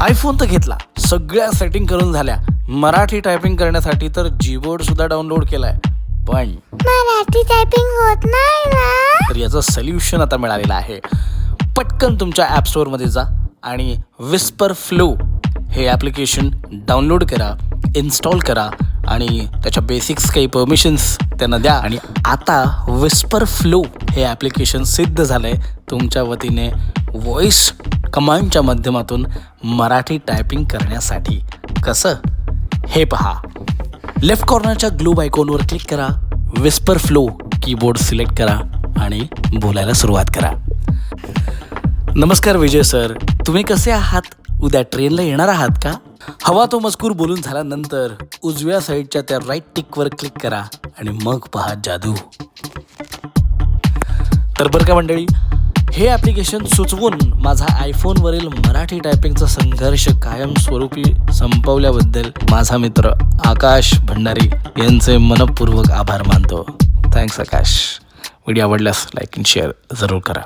IPhone तर घेतला, सगळ्या सेटिंग करून झाल्या, मराठी टायपिंग करण्यासाठी तर जीबोर्ड सुद्धा डाउनलोड केलाय, पण मराठी टायपिंग होत नाही ना. तर याचं सोल्युशन आता मिळालेलं आहे. पटकन तुमच्या ॲप स्टोअरमध्ये जा आणि विस्पर फ्लो हे ॲप्लिकेशन डाउनलोड करा, इन्स्टॉल करा आणि त्याच्या बेसिक्स काही परमिशन्स त्यांना द्या. आणि आता विस्पर फ्लो हे ॲप्लिकेशन सिद्ध झालं आहे तुमच्या वतीने व्हॉइस कमांडच्या माध्यमातून मराठी टायपिंग करण्यासाठी. कसं हे पहा. लेफ्ट कॉर्नरच्या ग्लोब आयकॉनवर क्लिक करा, विस्पर फ्लो कीबोर्ड सिलेक्ट करा आणि बोलायला सुरुवात करा. नमस्कार विजय सर, तुम्ही कसे आहात? उद्या ट्रेनला येणार आहात का? हवा तो मजकूर बोलून झाल्यानंतर उजव्या साईडच्या त्या राईट टिकवर क्लिक करा आणि मग पहा जादू. तर बरं का मंडळी, हे ॲप्लिकेशन सुचवून माझा आयफोनवरील मराठी टायपिंगचा संघर्ष कायमस्वरूपी संपवल्याबद्दल माझा मित्र आकाश भंडारी यांचे मनपूर्वक आभार मानतो. थँक्स आकाश. व्हिडिओ आवडल्यास लाईक आणि शेअर जरूर करा.